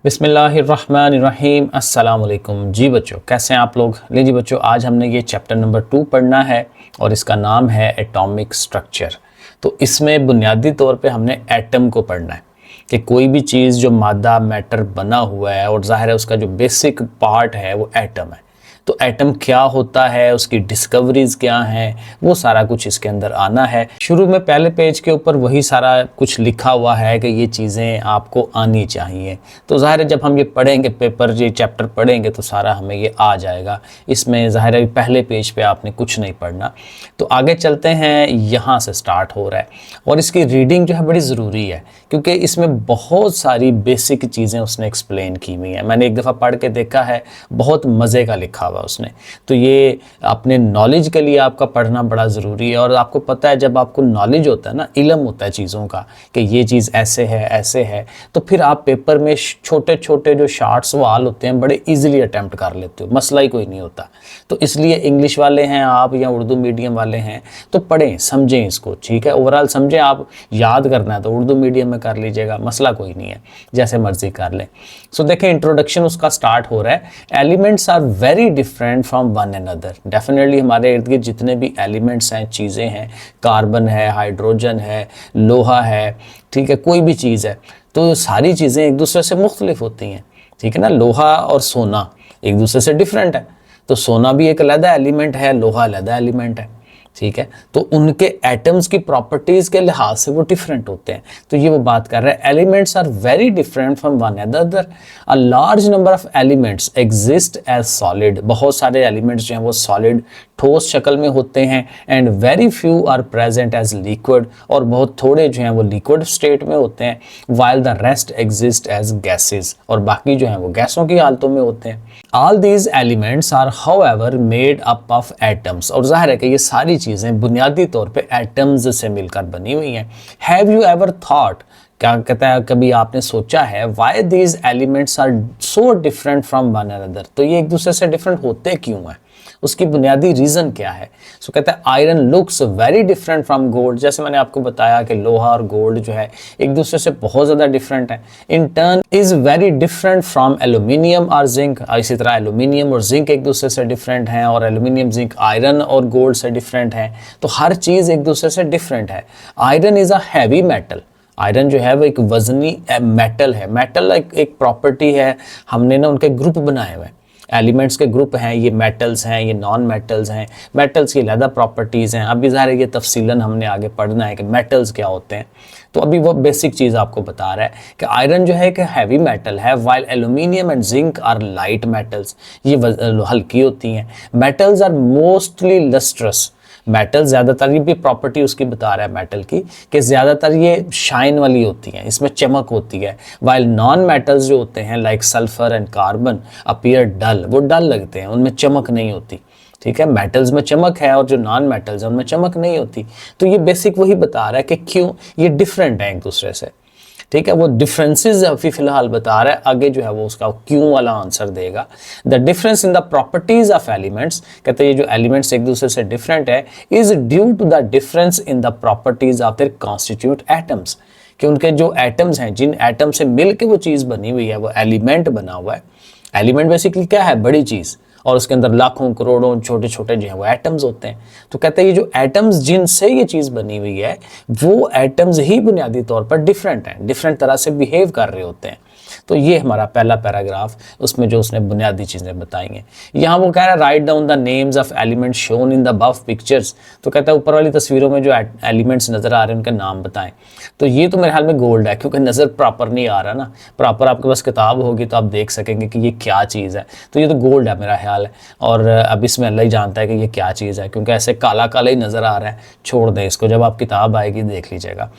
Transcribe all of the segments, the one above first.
बिस्मिल्लाहिर्रहमानिर्रहीम। अस्सलाम वालेकुम। जी बच्चों, कैसे हैं आप लोग। लीजिए बच्चों, आज हमने ये चैप्टर नंबर 2 पढ़ना है और इसका नाम है एटॉमिक स्ट्रक्चर। तो इसमें बुनियादी तौर पे हमने एटम को पढ़ना है कि कोई भी चीज़ जो मादा मैटर बना हुआ है और ज़ाहिर है उसका जो बेसिक पार्ट है वो एटम है। तो एटम क्या होता है, उसकी डिस्कवरीज क्या हैं, वो सारा कुछ इसके अंदर आना है। शुरू में पहले पेज के ऊपर वही सारा कुछ लिखा हुआ है कि ये चीज़ें आपको आनी चाहिए। तो ज़ाहिर है जब हम ये पढ़ेंगे, पेपर ये चैप्टर पढ़ेंगे तो सारा हमें ये आ जाएगा। इसमें ज़ाहिर है पहले पेज पे आपने कुछ नहीं पढ़ना। तो आगे चलते हैं, यहाँ से स्टार्ट हो रहा है और इसकी रीडिंग जो है बड़ी ज़रूरी है क्योंकि इसमें बहुत सारी बेसिक चीज़ें उसने एक्सप्लेन की हुई हैं। मैंने एक दफ़ा पढ़ के देखा है, बहुत मज़े का लिखा हुआ उसने। तो ये अपने नॉलेज के लिए आपका पढ़ना बड़ा ज़रूरी है। और आपको पता है जब आपको नॉलेज होता है ना, इल्म होता है चीज़ों का कि ये चीज़ ऐसे है, तो फिर आप पेपर में छोटे छोटे जो शार्ट सवाल होते हैं बड़े ईजिली अटैम्प्ट कर लेते हो, मसला ही कोई नहीं होता। तो इसलिए इंग्लिश वाले हैं आप या उर्दू मीडियम वाले हैं तो पढ़ें, समझें इसको, ठीक है। ओवरऑल समझें, आप याद करना है तो उर्दू मीडियम में कर लीजिएगा, मसला कोई नहीं है, जैसे मर्जी कर लें। सो देखें, इंट्रोडक्शन उसका स्टार्ट हो रहा है। Elements are very different from one another. Definitely हमारे इर्द गिर्द जितने भी एलिमेंट्स हैं, चीज़ें हैं, कार्बन है, हाइड्रोजन है, लोहा है, ठीक है, कोई भी चीज़ है, तो सारी चीज़ें एक दूसरे से मुख्तलिफ होती हैं, ठीक है ना। लोहा और सोना एक दूसरे से डिफरेंट है, तो सोना भी एक अलग एलिमेंट है, लोहा अलग एलिमेंट है, ठीक है। तो उनके एटम्स की प्रॉपर्टीज़ के लिहाज से वो डिफरेंट होते हैं। तो ये वो बात कर रहे हैं, elements are very different from one another. A large number of elements exist as solid. बहुत सारे एलिमेंट्स जो हैं वो सॉलिड, ठोस शक्ल में होते हैं। And very few are present as liquid, और बहुत थोड़े जो हैं वो लिक्विड स्टेट में होते हैं। While the rest exist as gases, और बाकी जो हैं वो गैसों की हालतों में होते हैं। All these elements are however made up of atoms, और जाहिर है कि ये सारी चीज़ें बुनियादी तौर पे एटम्स से मिलकर बनी हुई हैं। हैव यू एवर थॉट, क्या कहता है, कभी आपने सोचा है, why these elements are so different from one another, तो ये एक दूसरे से डिफरेंट होते क्यों हैं, उसकी बुनियादी रीज़न क्या है। सो कहता है iron looks very different from gold. जैसे मैंने आपको बताया कि लोहा और गोल्ड जो है एक दूसरे से बहुत ज़्यादा डिफरेंट है। In turn is very different from aluminium और जिंक। इसी तरह एल्यूमिनियम और जिंक एक दूसरे से डिफरेंट हैं, और एल्यूमिनियम जिंक आयरन और गोल्ड से डिफरेंट है। तो हर चीज़ एक दूसरे से डिफरेंट है। Iron is a heavy metal. Iron जो है वो एक वजनी मेटल है। मेटल एक प्रॉपर्टी है, हमने ना उनके ग्रुप बनाए हुए हैं, एलिमेंट्स के ग्रुप हैं, ये मेटल्स हैं, ये नॉन मेटल्स हैं। मेटल्स की अलग प्रॉपर्टीज़ हैं। अभी ज़ाहिर है ये तफसीलन हमने आगे पढ़ना है कि मेटल्स क्या होते हैं। तो अभी वो बेसिक चीज़ आपको बता रहा है कि आयरन जो है कि हैवी मेटल है, while aluminium and zinc are light metals, ये हल्की होती हैं। Metals are mostly lustrous. Metal ज़्यादातर, ये भी प्रॉपर्टी उसकी बता रहा है मेटल की, कि ज़्यादातर ये शाइन वाली होती हैं, इसमें चमक होती है। वाइल नॉन मेटल्स जो होते हैं like sulphur and carbon appear dull, वो डल लगते हैं, उनमें चमक नहीं होती, ठीक है। मेटल्स में चमक है और जो नॉन मेटल्स हैं उनमें चमक नहीं होती। तो ये बेसिक वही बता रहा है कि क्यों ये डिफरेंट है एक दूसरे से, ठीक है। वो डिफरेंसेस अभी फिलहाल बता रहा है, आगे जो है वो उसका क्यों वाला आंसर देगा। The difference in the properties of elements, कहते हैं ये जो एलिमेंट्स एक दूसरे से डिफरेंट है, is due to the difference in the properties of their constitute atoms, कि उनके जो एटम्स हैं, जिन एटम से मिल के वो चीज़ बनी हुई है, वो एलिमेंट बना हुआ है। एलिमेंट बेसिकली क्या है, बड़ी चीज़, और उसके अंदर लाखों करोड़ों छोटे छोटे जो है वो एटम्स होते हैं। तो कहते हैं ये जो एटम्स जिनसे ये चीज़ बनी हुई है, वो एटम्स ही बुनियादी तौर पर डिफरेंट हैं, डिफरेंट तरह से बिहेव कर रहे होते हैं। तो ये हमारा पहला पैराग्राफ, उसमें जो उसने बुनियादी चीज़ें बताई हैं। यहाँ वो कह रहा है write down the names of elements shown in the above pictures. तो कहता है ऊपर वाली तस्वीरों में जो एलिमेंट्स नज़र आ रहे हैं उनके नाम बताएं। तो ये तो मेरे ख्याल में गोल्ड है, क्योंकि नज़र प्रॉपर नहीं आ रहा ना, प्रॉपर आपके पास किताब होगी तो आप देख सकेंगे कि ये क्या चीज़ है। तो ये तो गोल्ड है मेरा ख्याल है, और अब इसमें अल्लाह ही जानता है कि ये क्या चीज़ है, क्योंकि ऐसे काला काला ही नज़र आ रहा है। छोड़ दें इसको, जब आप किताब आएगी देख लीजिएगा।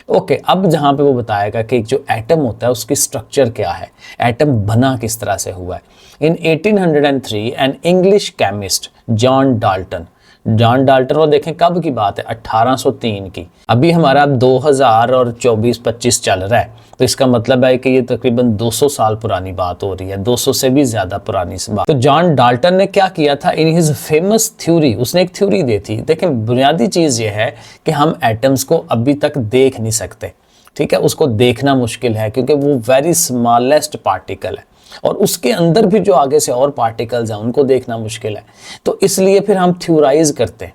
ओके, अब जहाँ पे वो बताएगा कि जो एटम होता है उसकी स्ट्रक्चर क्या है, एटम बना किस तरह से हुआ है। इन 1803 an English chemist John Dalton, John Dalton, वो देखें कब की बात है, 1803 की। अभी हमारा 2024-25 चल रहा है, तो इसका मतलब है कि ये तकरीबन 200 साल पुरानी बात हो रही है, 200 से भी ज़्यादा पुरानी बात। तो जॉन डाल्टन ने क्या किया था, इन हिज फेमस थ्योरी, उसने एक थ्योरी दी थी। देखें बुनियादी चीज़ ये है कि हम एटम्स को अभी तक देख नहीं सकते, ठीक है, उसको देखना मुश्किल है क्योंकि वो वेरी स्मॉलेस्ट पार्टिकल है और उसके अंदर भी जो आगे से और पार्टिकल्स हैं उनको देखना मुश्किल है। तो इसलिए फिर हम थ्योराइज करते हैं,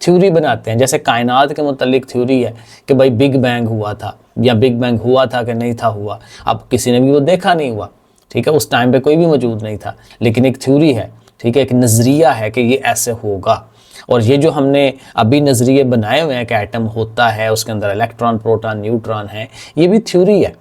थ्योरी बनाते हैं। जैसे कायनात के मुतालिक थ्योरी है कि भाई बिग बैंग हुआ था, या बिग बैंग हुआ था कि नहीं था हुआ, अब किसी ने भी वो देखा नहीं हुआ, ठीक है, उस टाइम पे कोई भी मौजूद नहीं था, लेकिन एक थ्योरी है, ठीक है, एक नज़रिया है कि ये ऐसे होगा। और ये जो हमने अभी नज़रिए बनाए हुए हैं कि एटम होता है, उसके अंदर इलेक्ट्रॉन, प्रोटॉन, न्यूट्रॉन है, ये भी थ्योरी है,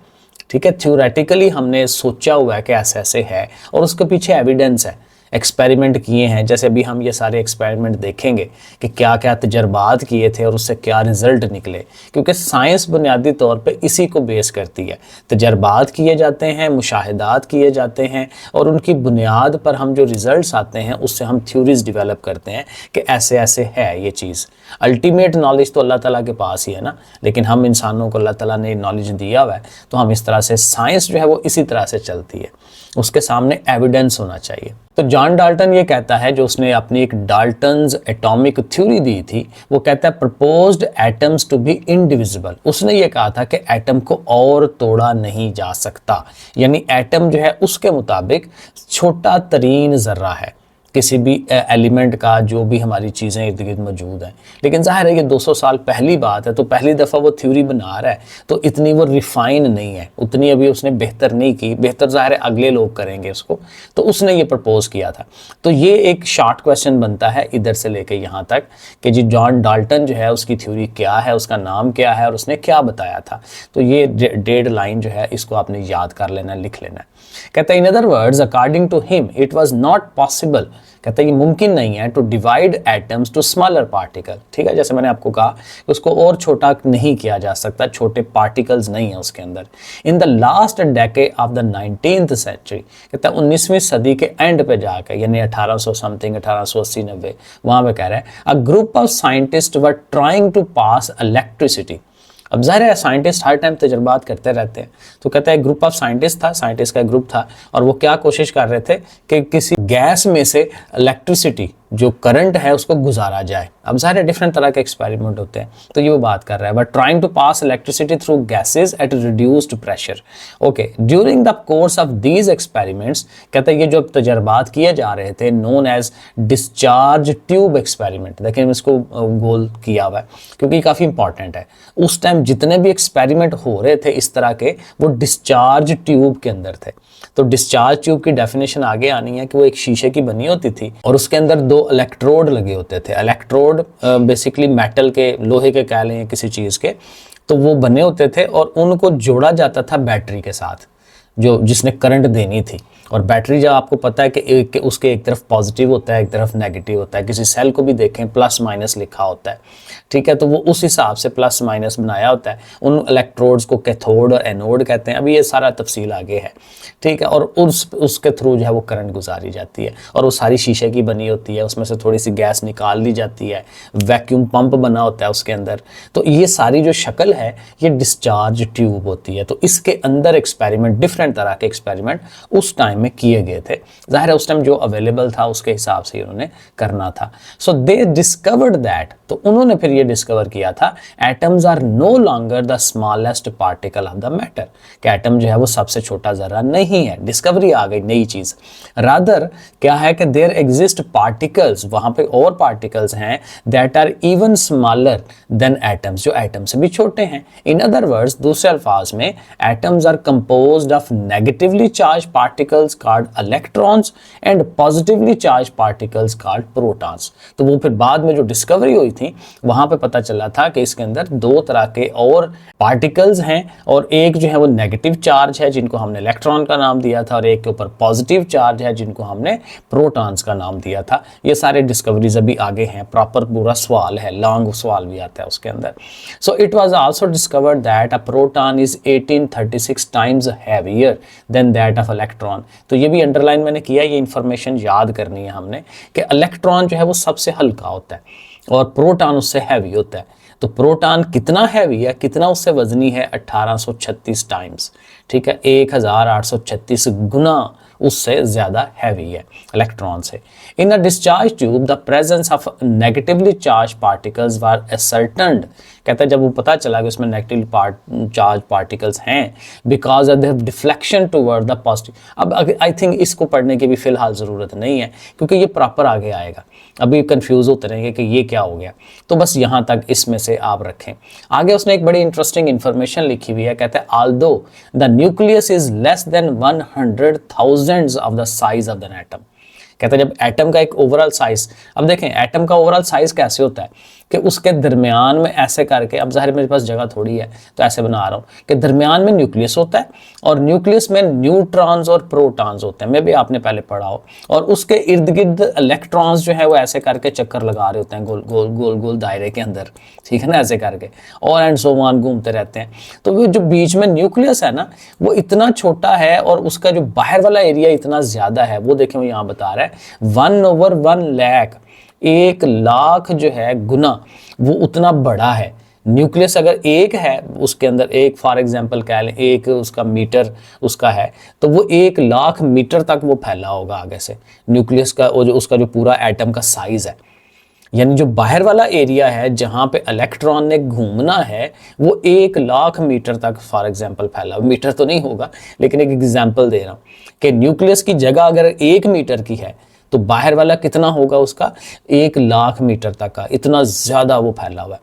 ठीक है। थ्योरेटिकली हमने सोचा हुआ है कि ऐसे ऐसे है और उसके पीछे एविडेंस है, एक्सपेरिमेंट किए हैं। जैसे अभी हम ये सारे एक्सपेरिमेंट देखेंगे कि क्या क्या तजर्बात किए थे और उससे क्या रिजल्ट निकले, क्योंकि साइंस बुनियादी तौर पे इसी को बेस करती है। तजर्बात किए जाते हैं, मुशाहिदात किए जाते हैं और उनकी बुनियाद पर हम जो रिजल्ट्स आते हैं उससे हम थ्योरीज डेवलप करते हैं कि ऐसे ऐसे है ये चीज़। अल्टीमेट नॉलेज तो अल्लाह ताला के पास ही है ना, लेकिन हम इंसानों को अल्लाह ताला ने नॉलेज दिया हुआ है, तो हम इस तरह से, साइंस जो है वो इसी तरह से चलती है, उसके सामने एविडेंस होना चाहिए। तो जॉन डाल्टन ये कहता है, जो उसने अपनी एक डाल्टन्स एटॉमिक थ्योरी दी थी, वो कहता है proposed atoms to be indivisible. उसने ये कहा था कि एटम को और तोड़ा नहीं जा सकता, यानी एटम जो है उसके मुताबिक छोटा तरीन ज़र्रा है किसी भी एलिमेंट का, जो भी हमारी चीज़ें इर्द गिर्द मौजूद हैं। लेकिन ज़ाहिर है ये 200 साल पहली बात है, तो पहली दफ़ा वो थ्योरी बना रहा है, तो इतनी वो रिफाइन नहीं है, उतनी अभी उसने बेहतर नहीं की। बेहतर ज़ाहिर है अगले लोग करेंगे उसको, तो उसने ये प्रपोज किया था। तो ये एक शॉर्ट क्वेश्चन बनता है इधर से लेके यहाँ तक कि जी जॉन डाल्टन जो है उसकी थ्योरी क्या है, उसका नाम क्या है और उसने क्या बताया था। तो ये डेढ़ लाइन जो है इसको आपने याद कर लेना, लिख लेना है। कहता है in other words according to him it was not possible, कहता है ये मुमकिन नहीं है to divide atoms to smaller particle, ठीक है, जैसे मैंने आपको कहा कि उसको और छोटा नहीं किया जा सकता, छोटे पार्टिकल्स नहीं है उसके अंदर। In the last decade of the 19th century, कहता है 19वीं सदी के एंड पे जाकर, यानी 1800 समथिंग, 1880-90, वहां पे कह रहा है a group of scientist were trying to pass electricity. अब ज़ाहिर है साइंटिस्ट हर टाइम तजर्बात करते रहते हैं, तो कहता है ग्रुप ऑफ साइंटिस्ट था, साइंटिस्ट का ग्रुप था, और वो क्या कोशिश कर रहे थे कि किसी गैस में से इलेक्ट्रिसिटी, जो करंट है, उसको गुजारा जाए। अब ज़ाहिर है डिफरेंट तरह के एक्सपेरिमेंट होते हैं, तो ये वो बात कर रहा है, but trying to pass electricity through gases at reduced pressure. Okay, during the course of these experiments, कहता है ये जो तजर्बात किए जा रहे थे, known as discharge tube experiment. देखिए इसको गोल किया हुआ है क्योंकि काफ़ी इंपॉर्टेंट है। उस टाइम जितने भी एक्सपेरिमेंट हो रहे थे इस तरह के, वो डिस्चार्ज ट्यूब के अंदर थे। तो डिस्चार्ज ट्यूब की डेफिनेशन आगे आनी है कि वो एक शीशे की बनी होती थी और उसके अंदर 2 इलेक्ट्रोड लगे होते थे। इलेक्ट्रोड बेसिकली मेटल के, लोहे के कह लें किसी चीज़ के, तो वो बने होते थे और उनको जोड़ा जाता था बैटरी के साथ, जो जिसने करंट देनी थी। और बैटरी जब आपको पता है कि उसके एक तरफ पॉजिटिव होता है, एक तरफ नेगेटिव होता है। किसी सेल को भी देखें प्लस माइनस लिखा होता है, ठीक है, तो वो उस हिसाब से प्लस माइनस बनाया होता है। उन इलेक्ट्रोड्स को कैथोड और एनोड कहते हैं। अभी ये सारा तफसील आगे है, ठीक है, और उसके थ्रू जो है वो करंट गुजारी जाती है और वो सारी शीशे की बनी होती है, उसमें से थोड़ी सी गैस निकाल ली जाती है, वैक्यूम पंप बना होता है उसके अंदर। तो ये सारी जो शक्ल है ये डिस्चार्ज ट्यूब होती है। तो इसके अंदर एक्सपेरिमेंट, डिफरेंट तरह के एक्सपेरिमेंट उस टाइम में किए गए थे। जाहिर है उस टाइम जो अवेलेबल था उसके हिसाब से उन्होंने करना था। सो दे डिस्कवर्ड दैट, तो उन्होंने फिर ये डिस्कवर किया था atoms are no longer the smallest particle of the matter, कि एटम जो है वो सबसे छोटा जरा नहीं है। डिस्कवरी आ गई, नई चीज। रादर क्या है कि देयर एग्जिस्ट पार्टिकल्स, वहां पे और पार्टिकल्स हैं that are even smaller than atoms, जो एटम से भी छोटे हैं। इन अदर वर्ड्स, दूसरे अल्फाज में, atoms are composed of negatively charge particles called electrons and positively charge particles called protons. तो वो फिर बाद में जो डिस्कवरी हुई थी वहां पे पता चला था कि इसके अंदर 2 तरह के और पार्टिकल्स हैं, और एक जो है वो नेगेटिव चार्ज है जिनको हमने इलेक्ट्रॉन का नाम दिया था, और एक के ऊपर पॉजिटिव चार्ज है जिनको हमने प्रोटॉन्स का नाम दिया था। ये सारे डिस्कवरीज अभी आगे हैं, प्रॉपर पूरा सवाल है, लॉन्ग सवाल भी आता है उसके अंदर। So it was also discovered that a proton is 1836 times heavier than that of electron. तो ये भी अंडरलाइन मैंने किया, ये इंफॉर्मेशन याद करनी है हमने कि इलेक्ट्रॉन जो है वो सबसे हल्का होता है और प्रोटॉन उससे हैवी होता है। तो प्रोटॉन कितना हैवी है, कितना उससे वजनी है, 1836 टाइम्स, ठीक है, 1836 गुना उससे ज़्यादा हैवी है इलेक्ट्रॉन से। In a discharge tube the presence of negatively charge particles were ascertained, कहता है जब वो पता चला कि उसमें नेगेटिव चार्ज पार्टिकल्स हैं, because they have deflection toward the positive. अब आई थिंक इसको पढ़ने की भी फिलहाल ज़रूरत नहीं है, क्योंकि ये प्रॉपर आगे आएगा, अभी कंफ्यूज होते रहेंगे कि ये क्या हो गया। तो बस यहाँ तक इसमें से आप रखें। आगे उसने एक बड़ी इंटरेस्टिंग इन्फॉर्मेशन लिखी हुई है, कहते हैं although the nucleus is less than 100,000 of the size of the atom. कहते हैं जब एटम का एक ओवरऑल साइज, अब देखें एटम का ओवरऑल साइज कैसे होता है कि उसके दरमियान में ऐसे करके, अब ज़ाहिर मेरे पास जगह थोड़ी है तो ऐसे बना रहा हूँ कि दरमियान में न्यूक्लियस होता है और न्यूक्लियस में न्यूट्रॉन्स और प्रोटॉन्स होते हैं, मैं भी आपने पहले पढ़ा हो, और उसके इर्द गिर्द इलेक्ट्रॉन्स जो है वो ऐसे करके चक्कर लगा रहे होते हैं गोल गोल गोल गोल दायरे के अंदर, ठीक है ना, ऐसे करके और एंड सो ऑन घूमते रहते हैं। तो वो जो बीच में न्यूक्लियस है ना वो इतना छोटा है और उसका जो बाहर वाला एरिया इतना ज़्यादा है, वो देखें वो यहाँ बता रहा है 1/1,00,000, 1,00,000 जो है गुना वो उतना बड़ा है। न्यूक्लियस अगर एक है, उसके अंदर एक फॉर एग्जांपल कह लें एक उसका मीटर उसका है, तो वो 1,00,000 मीटर तक वो फैला होगा आगे से न्यूक्लियस का, और जो उसका जो पूरा एटम का साइज है, यानी जो बाहर वाला एरिया है जहाँ पे इलेक्ट्रॉन ने घूमना है वो 1,00,000 मीटर तक फॉर एग्जांपल फैला। मीटर तो नहीं होगा लेकिन एक एग्जांपल दे रहा हूँ कि न्यूक्लियस की जगह अगर 1 मीटर की है तो बाहर वाला कितना होगा उसका 1,00,000 मीटर तक का, इतना ज़्यादा वो फैला हुआ है।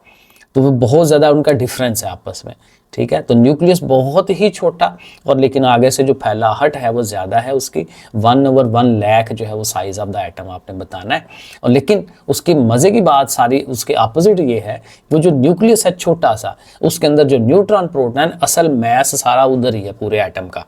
तो वो बहुत ज़्यादा उनका डिफरेंस है आपस में, ठीक है। तो न्यूक्लियस बहुत ही छोटा और लेकिन आगे से जो फैलाहट है वो ज़्यादा है उसकी, 1/1,00,000 जो है वो साइज़ ऑफ द एटम आपने बताना है। और लेकिन उसकी मज़े की बात सारी उसके अपोजिट ये है, वो जो न्यूक्लियस है छोटा सा, उसके अंदर जो न्यूट्रॉन प्रोटॉन असल मैस सारा उधर ही है पूरे एटम का,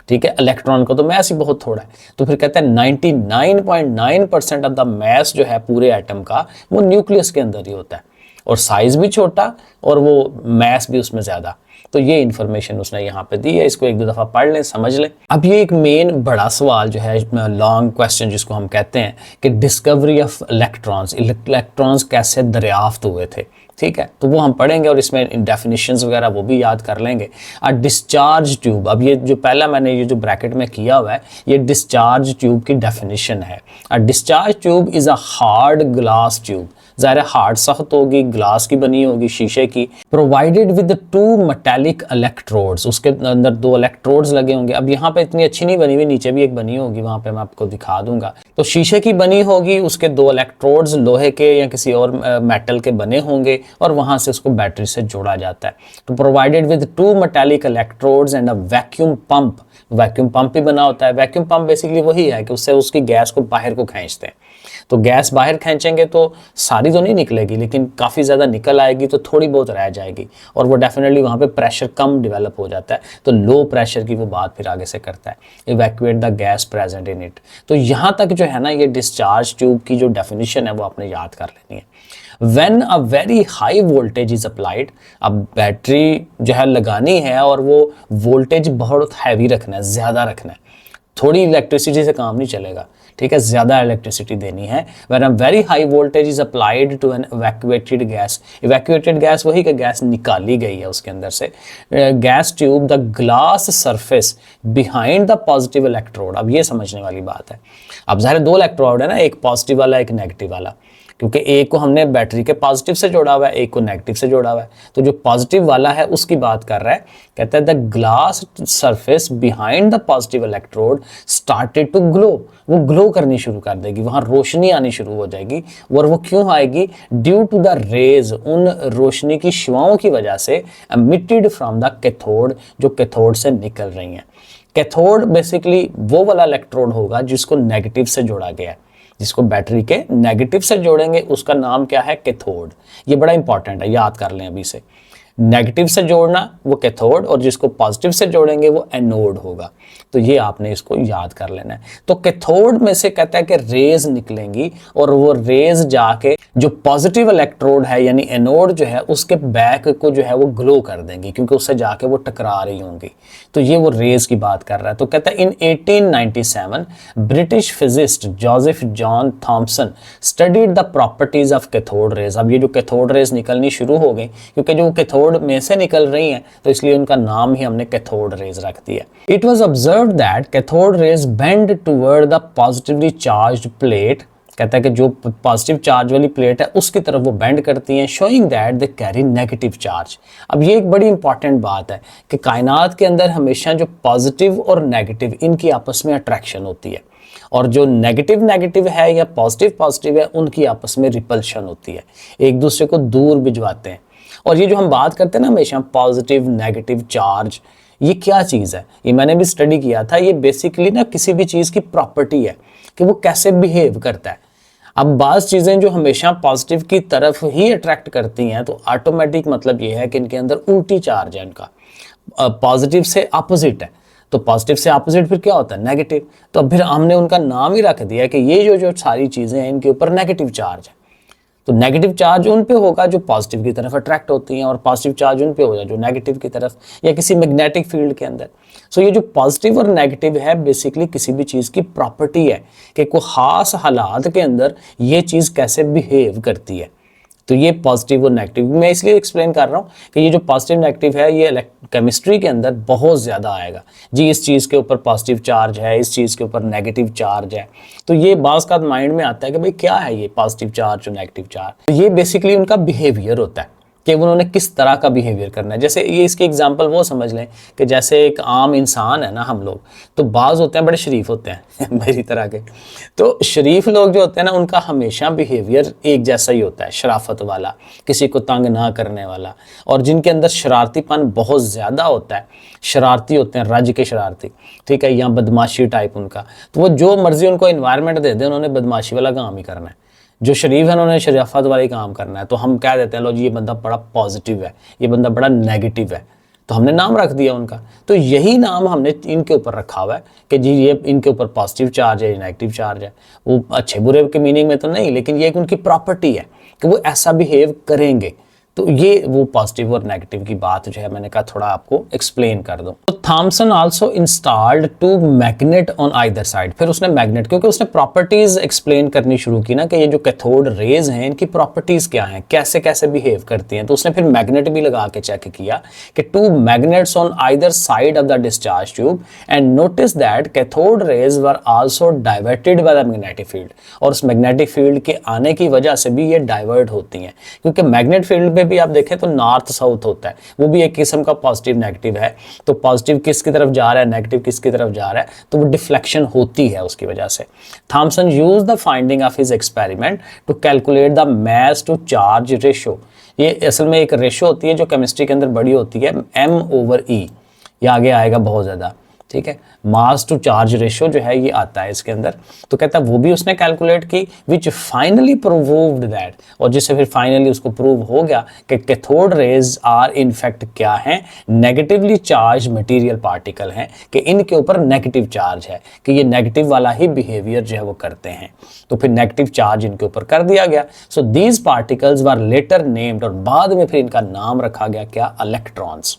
ठीक है। इलेक्ट्रॉन का तो मैस ही बहुत थोड़ा है, तो फिर कहते हैं 99.9% ऑफ द मैस जो है पूरे एटम का वो न्यूक्लियस के अंदर ही होता है, और साइज भी छोटा और वो मैस भी उसमें ज़्यादा। तो ये इन्फॉर्मेशन उसने यहाँ पे दी है, इसको एक दो दफ़ा पढ़ लें, समझ लें। अब ये एक मेन बड़ा सवाल जो है, लॉन्ग क्वेश्चन जिसको हम कहते हैं कि डिस्कवरी ऑफ इलेक्ट्रॉन्स, इलेक्ट्रॉन्स कैसे दरियाफ्त हुए थे, ठीक है। तो वो हम पढ़ेंगे और इसमें डेफिनेशंस वगैरह वो भी याद कर लेंगे। अ डिस्चार्ज ट्यूब, अब ये जो पहला मैंने ये जो ब्रैकेट में किया हुआ है ये डिस्चार्ज ट्यूब की डेफिनेशन है। अ discharge tube is a hard glass tube, ज़ाहिर हार्ड सख्त होगी, ग्लास की बनी होगी, शीशे की, प्रोवाइडेड विद 2 मेटालिक इलेक्ट्रोड्स, उसके अंदर 2 इलेक्ट्रोड्स लगे होंगे। अब यहाँ पे इतनी अच्छी नहीं बनी हुई, नीचे भी एक बनी होगी, वहाँ पे मैं आपको दिखा दूंगा। तो शीशे की बनी होगी, उसके 2 इलेक्ट्रोड्स लोहे के या किसी और मेटल के बने होंगे और वहाँ से उसको बैटरी से जोड़ा जाता है। तो provided with 2 metallic electrodes and a vacuum pump, vacuum pump भी बना होता है। वैक्यूम पंप बेसिकली वही है कि उससे उसकी गैस को बाहर को खींचते हैं। तो गैस बाहर खींचेंगे तो सारी तो नहीं निकलेगी, लेकिन काफ़ी ज़्यादा निकल आएगी, तो थोड़ी बहुत रह जाएगी, और वो डेफिनेटली वहाँ पे प्रेशर कम डेवलप हो जाता है। तो लो प्रेशर की वो बात फिर आगे से करता है, evacuate the gas present in it. तो यहाँ तक जो है ना ये डिस्चार्ज ट्यूब की जो डेफिनेशन है वो आपने याद कर लेनी है। When a very high voltage is applied, अब बैटरी जो है लगानी है और वो वोल्टेज बहुत हैवी रखना है, ज़्यादा रखना है, थोड़ी इलेक्ट्रिसिटी से काम नहीं चलेगा, ठीक है, ज़्यादा इलेक्ट्रिसिटी देनी है। When a very high voltage is applied to an evacuated gas, evacuated gas वही का गैस निकाली गई है उसके अंदर से, gas tube the glass surface behind the positive electrode. अब ये समझने वाली बात है। अब ज़ाहिर 2 इलेक्ट्रोड है ना, एक पॉजिटिव वाला एक नेगेटिव वाला, क्योंकि एक को हमने बैटरी के पॉजिटिव से जोड़ा हुआ है, एक को नेगेटिव से जोड़ा हुआ है। तो जो पॉजिटिव वाला है उसकी बात कर रहा है, कहता है the glass surface behind the positive electrode started to glow, वो ग्लो करनी शुरू कर देगी, वहाँ रोशनी आनी शुरू हो जाएगी। और वो क्यों आएगी? ड्यू टू द रेज, उन रोशनी की शुआओं की वजह से, एमिटेड फ्रॉम द कैथोड, जो कैथोड से निकल रही हैं। कैथोड बेसिकली वो वाला इलेक्ट्रोड होगा जिसको नेगेटिव से जोड़ा गया है, जिसको बैटरी के नेगेटिव से जोड़ेंगे उसका नाम क्या है? कैथोड। ये बड़ा इंपॉर्टेंट है, याद कर लें अभी से। नेगेटिव से जोड़ना वो कैथोड, और जिसको पॉजिटिव से जोड़ेंगे वो एनोड होगा। तो ये आपने इसको याद कर लेना है। तो कैथोड में से कहता है कि रेज निकलेंगी, और वो रेज जाके जो पॉजिटिव इलेक्ट्रोड है यानी एनोड जो है उसके बैक को जो है वो ग्लो कर देंगी, क्योंकि उससे जाके वो टकरा रही होंगी। तो ये वो रेज की बात कर रहा है। तो कहता है in 1897 British physicist Joseph John Thomson studied the properties of cathode rays. अब ये जो कैथोड रेज निकलनी शुरू हो गई, क्योंकि जो कैथोड में से निकल रही हैं, तो इसलिए उनका नाम ही हमने कैथोड रेज रख दिया। It was observed that cathode rays bend toward the positively charged plate कहता है कि जो पॉजिटिव चार्ज वाली प्लेट है उसकी तरफ वो बेंड करती हैं, showing that they carry negative charge. अब ये एक बड़ी इंपॉर्टेंट बात है कि कायनात के अंदर हमेशा जो पॉजिटिव और नेगेटिव इनकी आपस में अट्रैक्शन होती है, और जो नेगेटिव नेगेटिव है या पॉजिटिव पॉजिटिव है उनकी आपस में रिपल्शन होती है, एक दूसरे को दूर भिजवाते हैं। और ये जो हम बात करते हैं ना हमेशा पॉजिटिव नेगेटिव चार्ज, ये क्या चीज़ है, ये मैंने भी स्टडी किया था। ये बेसिकली ना किसी भी चीज़ की प्रॉपर्टी है कि वो कैसे बिहेव करता है। अब बाज़ चीज़ें जो हमेशा पॉजिटिव की तरफ ही अट्रैक्ट करती हैं तो ऑटोमेटिक मतलब ये है कि इनके अंदर उल्टी चार्ज है, इनका पॉजिटिव से अपोजिट है। तो पॉजिटिव से अपोजिट फिर क्या होता है, नेगेटिव। तो अब फिर हमने उनका नाम ही रख दिया कि ये जो सारी चीज़ें हैं इनके ऊपर नेगेटिव चार्ज है। तो नेगेटिव चार्ज उन पे होगा जो पॉजिटिव की तरफ अट्रैक्ट होती हैं, और पॉजिटिव चार्ज उन पे होगा जो नेगेटिव की तरफ, या किसी मैग्नेटिक फील्ड के अंदर। सो ये जो पॉजिटिव और नेगेटिव है बेसिकली किसी भी चीज़ की प्रॉपर्टी है कि कोई ख़ास हालात के अंदर ये चीज़ कैसे बिहेव करती है। तो ये पॉजिटिव और नेगेटिव मैं इसलिए एक्सप्लेन कर रहा हूँ कि ये जो पॉजिटिव नेगेटिव है ये केमिस्ट्री के अंदर बहुत ज़्यादा आएगा जी। इस चीज़ के ऊपर पॉजिटिव चार्ज है, इस चीज़ के ऊपर नेगेटिव चार्ज है। तो ये बाज़ का माइंड में आता है कि भाई क्या है ये पॉजिटिव चार्ज और नेगेटिव चार्ज। तो ये बेसिकली उनका बिहेवियर होता है कि उन्होंने किस तरह का बिहेवियर करना है। जैसे ये इसके एग्जांपल वो समझ लें कि जैसे एक आम इंसान है ना हम लोग, तो बाज़ होते हैं बड़े शरीफ होते हैं मेरी तरह के। तो शरीफ लोग जो होते हैं ना उनका हमेशा बिहेवियर एक जैसा ही होता है, शराफत वाला, किसी को तंग ना करने वाला। और जिनके अंदर शरारतीपन बहुत ज़्यादा होता है, शरारती होते हैं, रज के शरारती, ठीक है, या बदमाशी टाइप उनका, तो वो जो मर्जी उनको इन्वायरमेंट दे दे उन्होंने बदमाशी वाला काम ही करना है। जो शरीफ है उन्होंने शराफत वाली काम करना है। तो हम कह देते हैं लो जी ये बंदा बड़ा पॉजिटिव है, ये बंदा बड़ा नेगेटिव है, तो हमने नाम रख दिया उनका। तो यही नाम हमने इनके ऊपर रखा हुआ है कि जी ये इनके ऊपर पॉजिटिव चार्ज है, नेगेटिव चार्ज है। वो अच्छे बुरे के मीनिंग में तो नहीं, लेकिन ये उनकी प्रॉपर्टी है कि वो ऐसा बिहेव करेंगे। तो ये वो पॉजिटिव और नेगेटिव की बात जो है मैंने कहा थोड़ा आपको एक्सप्लेन कर दूं। तो Thomson also installed 2 magnet on either side. फिर उसने मैग्नेट, क्योंकि उसने प्रॉपर्टीज एक्सप्लेन करनी शुरू की ना कि ये जो कैथोड रेज हैं इनकी प्रॉपर्टीज क्या हैं, कैसे कैसे बिहेव करती हैं। तो उसने फिर मैग्नेट भी लगा के चेक किया कि 2 magnets on either side of the discharge tube and notice that cathode rays were also diverted by the magnetic field. और उस मैग्नेटिक फील्ड के आने की वजह से भी ये डाइवर्ट होती हैं, क्योंकि मैग्नेट फील्ड पे भी आप देखें तो नॉर्थ साउथ होता है, वो भी एक किस्म का पॉजिटिव नेगेटिव है। तो पॉजिटिव किसकी तरफ जा रहा है, नेगेटिव किसकी तरफ जा रहा है, तो वो डिफ्लेक्शन होती है उसकी वजह से। Thomson use the finding of his experiment to calculate the mass to charge ratio. ये असल में एक रेशियो होती है जो केमिस्ट्री के अंदर बड़ी होती है, m/e, ये आगे आएगा बहुत ज़्यादा, ठीक है। मास टू चार्ज रेशियो जो है ये आता है इसके अंदर। तो कहता है वो भी उसने कैलकुलेट की, विच फाइनली प्रूव्ड दैट, और जिससे फिर फाइनली उसको प्रूव हो गया कि कैथोड रेज आर इनफैक्ट क्या है, नेगेटिवली चार्ज मटेरियल पार्टिकल हैं, कि इनके ऊपर नेगेटिव चार्ज है, कि ये नेगेटिव वाला ही बिहेवियर जो है वो करते हैं। तो फिर नेगेटिव चार्ज इनके ऊपर कर दिया गया। So these particles were later named, और बाद में फिर इनका नाम रखा गया क्या, इलेक्ट्रॉन्स,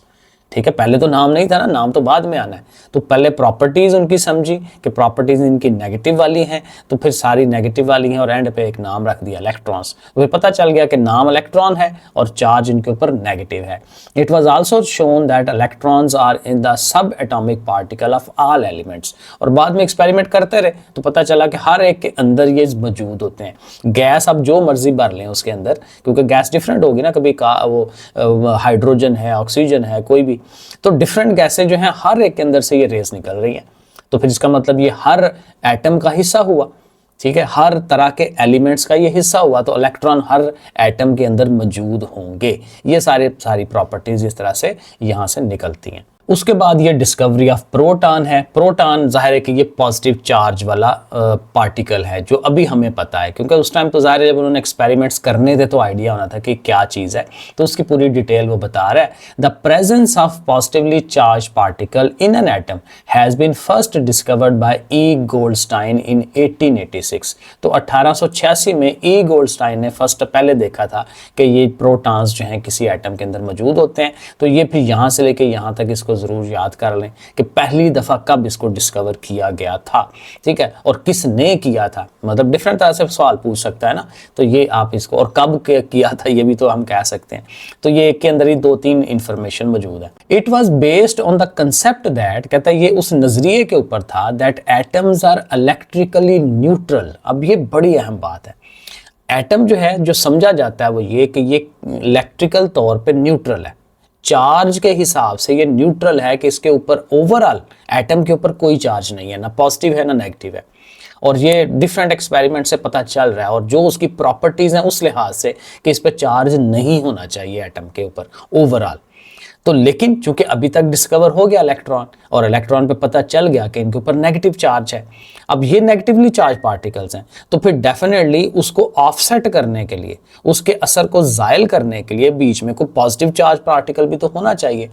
ठीक है। पहले तो नाम नहीं था ना, नाम तो बाद में आना है। तो पहले प्रॉपर्टीज उनकी समझी कि प्रॉपर्टीज इनकी नेगेटिव वाली हैं, तो फिर सारी नेगेटिव वाली हैं, और एंड पे एक नाम रख दिया इलेक्ट्रॉन्स। तो फिर पता चल गया कि नाम इलेक्ट्रॉन है और चार्ज इनके ऊपर नेगेटिव है। It was also shown that electrons are in the sub atomic particle of all elements. और बाद में एक्सपेरिमेंट करते रहे तो पता चला कि हर एक के अंदर ये मौजूद होते हैं। गैस आप जो मर्जी भर लें उसके अंदर, क्योंकि गैस डिफरेंट होगी ना, कभी वो हाइड्रोजन है, ऑक्सीजन है, कोई भी, तो डिफरेंट गैसें जो हैं हर एक के अंदर से ये रेस निकल रही हैं। तो फिर इसका मतलब ये हर एटम का हिस्सा हुआ, ठीक है, हर तरह के एलिमेंट्स का ये हिस्सा हुआ। तो इलेक्ट्रॉन हर एटम के अंदर मौजूद होंगे। ये सारी प्रॉपर्टीज इस तरह से यहाँ से निकलती हैं। उसके बाद ये डिस्कवरी ऑफ प्रोटॉन है। प्रोटॉन जाहिर है कि ये पॉजिटिव चार्ज वाला पार्टिकल है जो अभी हमें पता है, क्योंकि उस टाइम तो जाहिर है जब उन्होंने एक्सपेरिमेंट्स करने थे तो आइडिया होना था कि क्या चीज़ है। तो उसकी पूरी डिटेल वो बता रहा है। The presence of positively charged particle in an atom has been first discovered by E Goldstein in 1886। तो 1886 में ई गोल्डस्टाइन ने फर्स्ट पहले देखा था कि ये प्रोटॉन्स जो हैं किसी एटम के अंदर मौजूद होते हैं। तो ये फिर यहाँ से लेके यहाँ तक इसको ज़रूर याद कर लें कि पहली दफ़ा कब इसको डिस्कवर किया गया था, ठीक है, और किसने किया था। मतलब डिफरेंट तरह से सवाल पूछ सकता है ना, तो ये आप इसको, और कब किया था ये भी तो हम कह सकते हैं। तो ये एक के अंदर ही 2-3 इंफॉर्मेशन मौजूद है। It was based on the concept that, कहता है ये उस नज़रिए के ऊपर था, that atoms are electrically neutral. अब ये बड़ी अहम बात है। एटम जो है, जो समझा जाता है वो ये कि ये इलेक्ट्रिकल तौर पे न्यूट्रल है, चार्ज के हिसाब से ये न्यूट्रल है कि इसके ऊपर ओवरऑल एटम के ऊपर कोई चार्ज नहीं है, ना पॉजिटिव है ना नेगेटिव है। और ये डिफरेंट एक्सपेरिमेंट से पता चल रहा है, और जो उसकी प्रॉपर्टीज हैं उस लिहाज से कि इस पर चार्ज नहीं होना चाहिए एटम के ऊपर ओवरऑल। तो लेकिन चूंकि अभी तक डिस्कवर हो गया इलेक्ट्रॉन, और इलेक्ट्रॉन पे पता चल गया कि इनके ऊपर नेगेटिव चार्ज है, अब ये नेगेटिवली चार्ज पार्टिकल्स हैं, तो फिर डेफिनेटली उसको ऑफसेट करने के लिए, उसके असर को ज़ायल करने के लिए बीच में कोई पॉजिटिव चार्ज पार्टिकल भी तो होना चाहिए।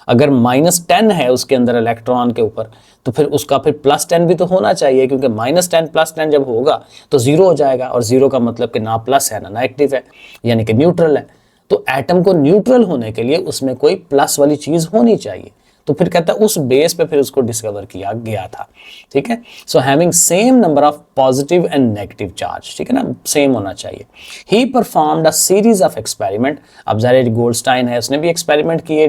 अगर -10 है उसके अंदर इलेक्ट्रॉन के ऊपर, तो फिर उसका फिर +10 भी तो होना चाहिए, क्योंकि -10 +10 जब होगा तो 0 हो जाएगा, और 0 का मतलब कि ना प्लस है ना नेगेटिव है, यानी कि न्यूट्रल है। तो एटम को न्यूट्रल होने के लिए उसमें कोई प्लस वाली चीज़ होनी चाहिए। तो फिर कहता है उस बेस पे फिर उसको डिस्कवर किया गया था, ठीक है। So having same number of positive and negative charge, ठीक है ना, सेम होना चाहिए। ही performed a series of experiment. अब ज़ाहिर गोल्डस्टाइन है, उसने भी एक्सपेरिमेंट किए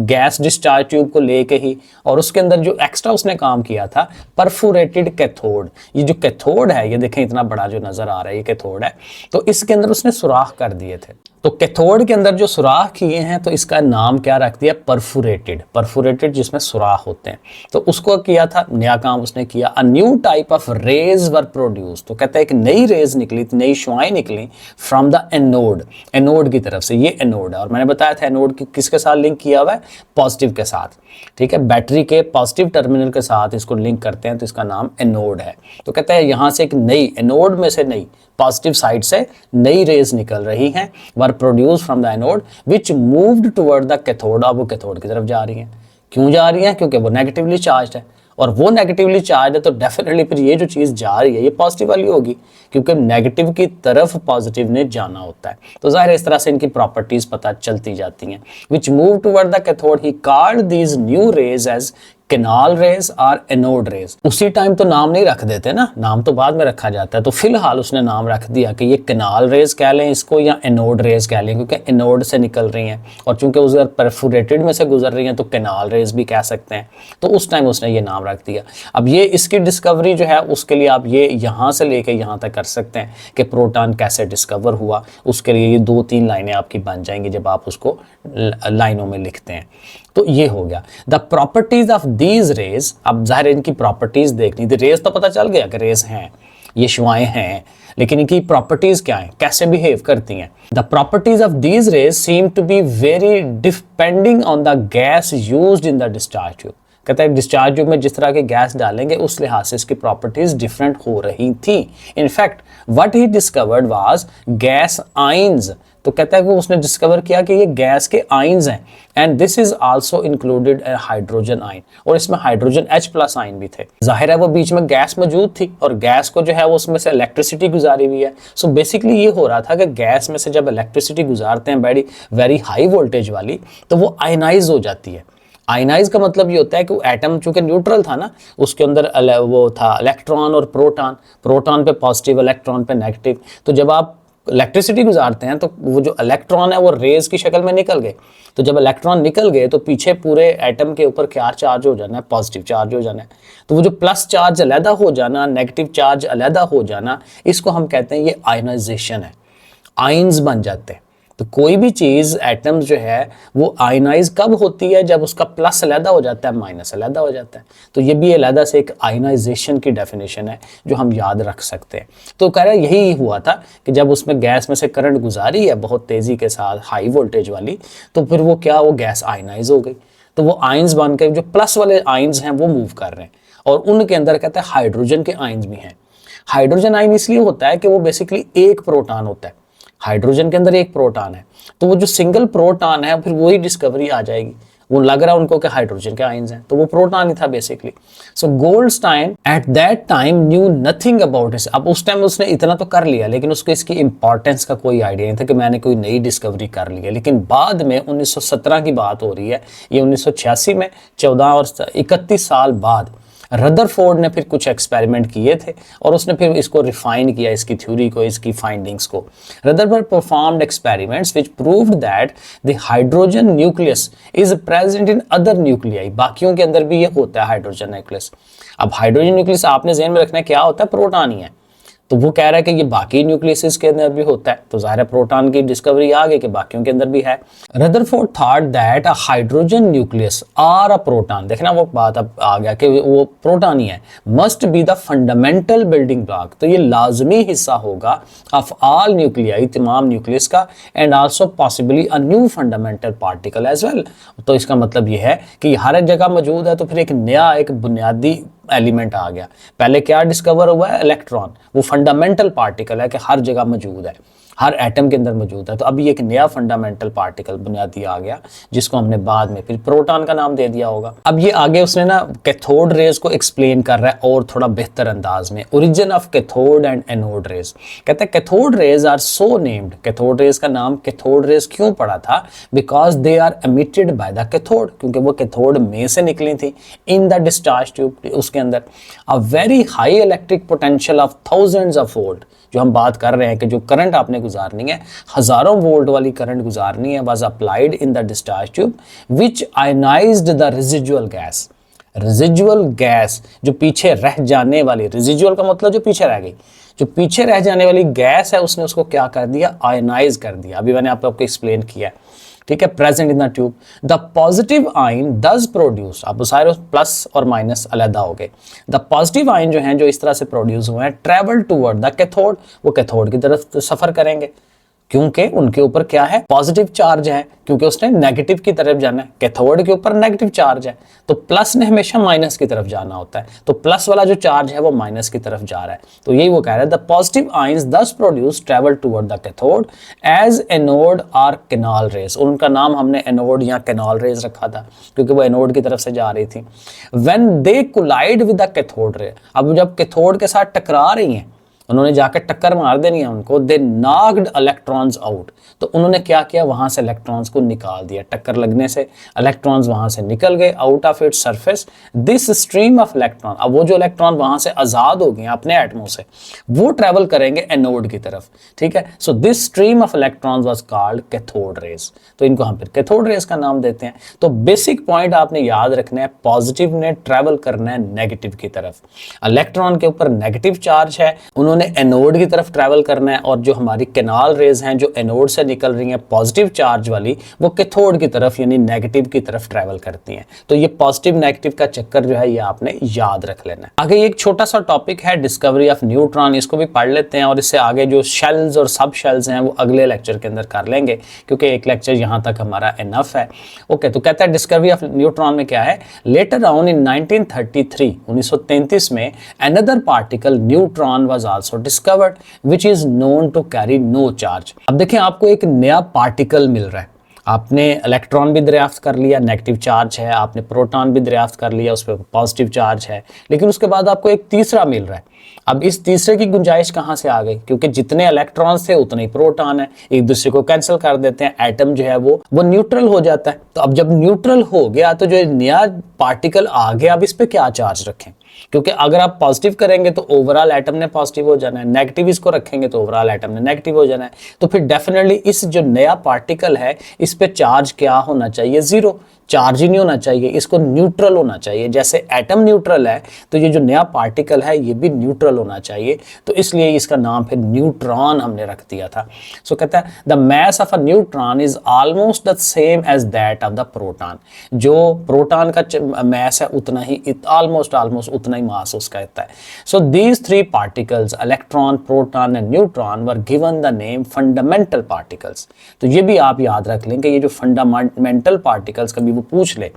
गैस डिस्चार्ज ट्यूब को लेके ही, और उसके अंदर जो एक्स्ट्रा उसने काम किया था परफोरेटेड कैथोड। ये जो कैथोड है, ये देखें इतना बड़ा जो नजर आ रहा है, ये कैथोड है, तो इसके अंदर उसने सुराख कर दिए थे। तो कैथोड के अंदर जो सुराख किए हैं, तो इसका नाम क्या रख दिया, परफोरेटेड। परफोरेटेड जिसमें सुराख होते हैं, तो उसको किया था, नया काम उसने किया। A new type of raise were produce. तो कहता है एक नई रेज निकली, नई शुआएं निकली फ्रॉम द एनोड, एनोड की तरफ से। ये एनोड है, और मैंने बताया था एनोड किसके साथ लिंक किया हुआ है, पॉजिटिव के साथ, ठीक है, बैटरी के पॉजिटिव टर्मिनल के साथ इसको लिंक करते हैं, तो इसका नाम एनोड है। तो कहता है यहां से एक नई एनोड में से नई पॉजिटिव साइड से नई रेज निकल रही हैं, वर produce from the anode which moved toward the cathode. अब वो कैथोड की तरफ जा रही हैं। क्यों जा रही हैं, क्योंकि वो नेगेटिवली चार्ज है, और वो नेगेटिवली चार्ज है, तो डेफिनेटली फिर ये जो चीज़ जा रही है ये पॉजिटिव वाली होगी, क्योंकि नेगेटिव की तरफ पॉजिटिव ने जाना होता है। तो जाहिर है इस तरह से इनकी प्रॉपर्टीज पता चलती जाती हैं। Which move toward the cathode, he called these new rays as canal rays और एनोड रेज। उसी टाइम तो नाम नहीं रख देते ना, नाम तो बाद में रखा जाता है। तो फिलहाल उसने नाम रख दिया कि ये कैनाल रेज कह लें इसको, या एनोड रेज कह लें, क्योंकि एनोड से निकल रही हैं, और चूंकि उधर परफोरेटेड में से गुजर रही हैं, तो कैनाल रेज भी कह सकते हैं। तो उस टाइम उसने ये नाम रख दिया। अब ये इसकी डिस्कवरी जो है, उसके लिए आप ये यहाँ से लेके यहाँ तक कर सकते हैं कि प्रोटॉन कैसे डिस्कवर हुआ। उसके लिए ये 2-3 लाइनें आपकी बन जाएंगी जब आप उसको लाइनों में लिखते हैं। तो ये हो गया the properties of these raise. अब जाहिर इनकी प्रॉपर्टीज देखनी थी। रेज तो पता चल गया कि रेज हैं, ये शुआएं हैं, लेकिन इनकी प्रॉपर्टीज क्या हैं, कैसे बिहेव करती हैं। The properties of these rays seem to be very depending on the gas used in the discharge tube. कहता है डिस्चार्ज ट्यूब में जिस तरह के गैस डालेंगे उस लिहाज से इसकी प्रॉपर्टीज डिफरेंट हो रही थी। In fact what he discovered was gas ions. तो कहता है कि उसने डिस्कवर किया कि ये गैस के आइंस हैं, and this is also included A hydrogen आइन, और इसमें हाइड्रोजन H+ आइन भी थे। जाहिर है वो बीच में गैस मौजूद थी, और गैस को जो है वो उसमें से इलेक्ट्रिसिटी गुजारी हुई है। सो बेसिकली ये हो रहा था कि गैस में से जब इलेक्ट्रिसिटी गुजारते हैं वेरी हाई वोल्टेज वाली, तो वो आयनाइज हो जाती है। आयनाइज का मतलब ये होता है कि वो एटम चूंकि न्यूट्रल था ना, उसके अंदर वो था इलेक्ट्रॉन और प्रोटॉन, प्रोटॉन पे पॉजिटिव, इलेक्ट्रॉन पे नेगेटिव। तो जब आप इलेक्ट्रिसिटी गुजारते हैं तो वो जो इलेक्ट्रॉन है वो रेज की शक्ल में निकल गए। तो जब इलेक्ट्रॉन निकल गए तो पीछे पूरे एटम के ऊपर क्या चार्ज हो जाना है, पॉजिटिव चार्ज हो जाना है। तो वो जो प्लस चार्ज अलहदा हो जाना, नेगेटिव चार्ज अलहदा हो जाना, इसको हम कहते हैं ये आयनाइजेशन है। आइंस बन जाते हैं। तो कोई भी चीज़ एटम जो है वो आयनाइज कब होती है, जब उसका प्लस अलहदा हो जाता है, माइनस अलहदा हो जाता है। तो ये भी अलहदा से एक आयनाइजेशन की डेफिनेशन है जो हम याद रख सकते हैं। तो कह रहा है यही हुआ था कि जब उसमें गैस में से करंट गुजारी है बहुत तेज़ी के साथ, हाई वोल्टेज वाली, तो फिर वो क्या, वो गैस आयनाइज हो गई। तो वो आइंस बन के जो प्लस वाले आइंस हैं वो मूव कर रहे हैं, और उनके अंदर कहते हैं हाइड्रोजन के आइंस भी हैं। हाइड्रोजन आइन इसलिए होता है कि वो बेसिकली एक प्रोटॉन होता है, हाइड्रोजन के अंदर एक प्रोटॉन है। तो वो जो सिंगल प्रोटॉन है फिर वही डिस्कवरी आ जाएगी। वो लग रहा है उनको कि हाइड्रोजन के आयंस हैं, तो वो प्रोटॉन ही था basically. So Goldstein at that time knew nothing about it. अब उस टाइम उसने इतना तो कर लिया, लेकिन उसको इसकी इंपॉर्टेंस का कोई आइडिया नहीं था कि मैंने कोई नई डिस्कवरी कर ली है। लेकिन बाद में 1917 की बात हो रही है, ये 1986 में 14 और 31 साल बाद रदरफोर्ड ने फिर कुछ एक्सपेरिमेंट किए थे और उसने फिर इसको रिफाइन किया, इसकी थ्योरी को, इसकी फाइंडिंग्स को। Rutherford performed experiments which proved that the hydrogen nucleus is present in other nuclei. बाकियों के अंदर भी ये होता है हाइड्रोजन न्यूक्लियस। अब हाइड्रोजन न्यूक्लियस आपने ज़हन में रखना है क्या होता है, प्रोटॉन ही है। तो वो कह रहा है कि ये बाकी न्यूक्लियस के अंदर भी होता है, तो ज़ाहिर है प्रोटॉन की डिस्कवरी आ गई कि बाकियों के अंदर भी है। Rutherford thought that a hydrogen nucleus or a proton, देखना वो बात अब आ गया कि वो प्रोटॉन ही है, must be the fundamental building block, तो ये लाजमी हिस्सा होगा ऑफ ऑल न्यूक्लियाई, तमाम न्यूक्लियस का, and also possibly a new fundamental particle as well. तो इसका मतलब ये है कि हर एक जगह मौजूद है, तो फिर एक नया, एक बुनियादी एलिमेंट आ गया। पहले क्या डिस्कवर हुआ है, इलेक्ट्रॉन, वो फंडामेंटल पार्टिकल है कि हर जगह मौजूद है, हर एटम के अंदर मौजूद है। तो अभी एक नया फंडामेंटल पार्टिकल बुनियादी आ गया, जिसको हमने बाद में फिर प्रोटॉन का नाम दे दिया होगा। अब ये आगे उसने ना कैथोड रेज को एक्सप्लेन कर रहा है और थोड़ा बेहतर अंदाज में। Origin of cathode and anode rays, कहते हैं cathode rays are so named, cathode rays का नाम कैथोड रेज क्यों पड़ा था, because they are emitted by the cathode, क्योंकि वो कैथोड में से निकली थी, इन द डिस्चार्ज ट्यूब, उसके अंदर a very high electric potential of thousands of volt, जो हम बात कर रहे हैं कि जो करंट आपने गुजारनी है, हजारों वोल्ट वाली करंट गुजारनी है, was applied in the discharge tube which ionised the residual gas. Residual gas जो पीछे रह जाने वाली, रेजिडुअल का मतलब जो पीछे रह गई, जो पीछे रह जाने वाली गैस है, उसने उसको क्या कर दिया, आयनाइज कर दिया। अभी मैंने आपको एक्सप्लेन किया है, ठीक है, present in the tube. The positive ion does produce, अब सारे प्लस और माइनस अलग हो गए। द पॉजिटिव आयन जो हैं, जो इस तरह से प्रोड्यूस हुए हैं, ट्रेवल टूवर्ड द कैथोड, वो कैथोड की तरफ सफर करेंगे, क्योंकि उनके ऊपर क्या है, पॉजिटिव चार्ज है, क्योंकि उसने नेगेटिव की तरफ जाना है। कैथोड के ऊपर नेगेटिव चार्ज है, तो प्लस ने हमेशा माइनस की तरफ जाना होता है, तो प्लस वाला जो चार्ज है वो माइनस की तरफ जा रहा है। तो यही वो कह रहा है, the positive ions thus produce travel toward the cathode as anode are canal rays, उनका नाम हमने एनोड या कैनाल रेज रखा था, क्योंकि वो एनोड की तरफ से जा रही थी। When they collide with the cathode ray, अब जब कैथोड के साथ टकरा रही हैं, उन्होंने जाकर टक्कर मार देनी है उनको, दे नॉक्ड इलेक्ट्रॉन्स आउट, तो उन्होंने क्या किया, वहां से इलेक्ट्रॉन्स को निकाल दिया, टक्कर लगने से इलेक्ट्रॉन्स वहां से निकल गए out of its surface. This stream of electron, अब वो जो इलेक्ट्रॉन वहां से आजाद हो गए अपने एटमों से, वो ट्रेवल करेंगे एनोड की तरफ, ठीक है। So this stream of electrons was called cathode rays, तो इनको हम फिर कैथोड रेज का नाम देते हैं। तो बेसिक पॉइंट आपने याद रखना है, पॉजिटिव ने ट्रेवल करना है नेगेटिव की तरफ, इलेक्ट्रॉन के ऊपर नेगेटिव चार्ज है, उन्होंने एनोड की तरफ ट्रैवल करना है, और जो हमारी कैनाल रेज हैं जो एनोड से निकल रही हैं पॉजिटिव चार्ज वाली, वो कैथोड की तरफ यानी नेगेटिव की तरफ ट्रैवल करती हैं। तो ये पॉजिटिव नेगेटिव का चक्कर जो है ये आपने याद रख लेना है। आगे एक छोटा सा टॉपिक है डिस्कवरी ऑफ न्यूट्रॉन, इसको भी पढ़ लेते हैं, और इससे आगे जो शेल्स और सब शेल्स हैं वो अगले लेक्चर के अंदर कर लेंगे, क्योंकि एक लेक्चर यहाँ तक हमारा इनफ है। ओके, तो कहता है डिस्कवरी ऑफ न्यूट्रॉन में क्या है, लेटर ऑन इन 1933 में another particle neutron was also discovered which is known to carry no charge. अब देखें, आपको एक नया पार्टिकल मिल रहा है, आपने इलेक्ट्रॉन भी दरियाफ्त कर लिया, नेगेटिव चार्ज है, आपने प्रोटॉन भी दरियाफ्त कर लिया, उस पर पॉजिटिव चार्ज है, लेकिन उसके बाद आपको एक तीसरा मिल रहा है। अब इस तीसरे की गुंजाइश कहाँ से आ गई, क्योंकि जितने इलेक्ट्रॉन्स थे उतने ही प्रोटॉन है, एक दूसरे को कैंसिल कर देते हैं, एटम जो है वो न्यूट्रल हो जाता है। तो अब जब न्यूट्रल हो गया, तो जो नया पार्टिकल आ गया, अब इस पे क्या चार्ज रखें, क्योंकि अगर आप पॉजिटिव करेंगे तो ओवरऑल एटम ने पॉजिटिव हो जाना है, नेगेटिव इसको रखेंगे तो ओवरऑल एटम ने नेगेटिव हो जाना है। तो फिर डेफिनेटली इस जो नया पार्टिकल है, इस पे चार्ज क्या होना चाहिए, जीरो, चार्ज ही नहीं होना चाहिए, इसको न्यूट्रल होना चाहिए। जैसे एटम न्यूट्रल है, तो ये जो नया पार्टिकल है ये भी न्यूट्रल होना चाहिए, तो इसलिए इसका नाम फिर न्यूट्रॉन हमने रख दिया था। सो कहता है the mass of a neutron is almost the same as that of the proton, जो प्रोटॉन का मास है उतना ही, ऑलमोस्ट उतना ही मास उसका रहता है। So these three particles, electron, proton and neutron, were given the name fundamental particles. तो ये भी आप याद रख लें कि ये जो फंडामेंटल पार्टिकल्स, कभी वो पूछ ले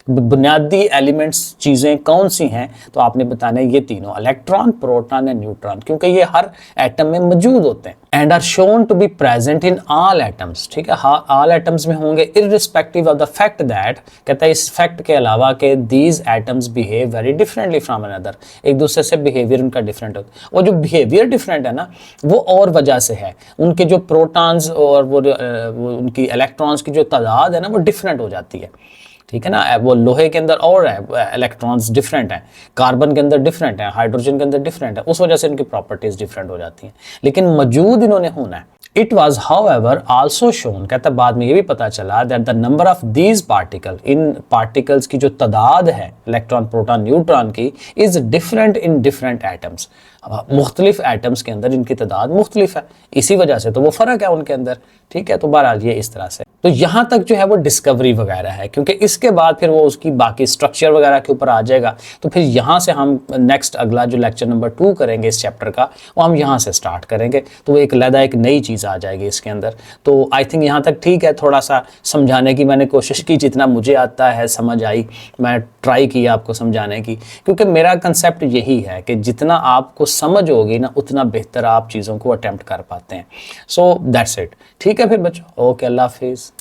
बुनियादी एलिमेंट्स चीजें कौन सी हैं, तो आपने बताना है ये तीनों, इलेक्ट्रॉन, प्रोटॉन एंड न्यूट्रॉन, क्योंकि ये हर एटम में मौजूद होते हैं। And are shown to be present in all atoms, ठीक है, ऑल एटम्स में होंगे, irrespective of the fact that, कहता है इस फैक्ट के अलावा कि these atoms behave very differently from another, एक दूसरे से बिहेवियर उनका डिफरेंट होता है। और जो बिहेवियर डिफरेंट है ना, वो और वजह से है, उनके जो प्रोटॉन्स और वो उनकी इलेक्ट्रॉन्स की जो तादाद है ना वो डिफरेंट हो जाती है, ठीक है ना। वो लोहे के अंदर और है इलेक्ट्रॉन्स डिफरेंट हैं, कार्बन के अंदर डिफरेंट है, हाइड्रोजन के अंदर डिफरेंट है, उस वजह से इनकी प्रॉपर्टीज डिफरेंट हो जाती हैं, लेकिन मौजूद इन्होंने होना है। It was however also shown, कहता है बाद में ये भी पता चला that the number of these particle, in particles की जो तादाद है इलेक्ट्रॉन प्रोटॉन न्यूट्रॉन की, is different in different atoms, मुख्तलिफ एटम्स के अंदर इनकी तादाद मुख्तलिफ है, इसी वजह से तो वो फ़र्क है उनके अंदर, ठीक है। तो बहरहाल ये इस तरह से, तो यहाँ तक जो है वो डिस्कवरी वगैरह है, क्योंकि इसके बाद फिर वो उसकी बाकी स्ट्रक्चर वगैरह के ऊपर आ जाएगा। तो फिर यहाँ से हम नेक्स्ट अगला जो लेक्चर नंबर 2 करेंगे इस चैप्टर का, वो हम यहाँ से स्टार्ट करेंगे, तो वो एक अलग एक नई चीज़ आ जाएगी इसके अंदर। तो आई थिंक यहाँ तक ठीक है, थोड़ा सा समझाने की मैंने कोशिश की, जितना मुझे आता है समझ आई, मैं ट्राई किया आपको समझाने की, क्योंकि मेरा कंसेप्ट यही है कि जितना आपको समझ होगी ना उतना बेहतर आप चीज़ों को अटेम्प्ट कर पाते हैं। सो दैट्स इट, ठीक है फिर बच्चों, ओके, अल्लाह हाफिज़।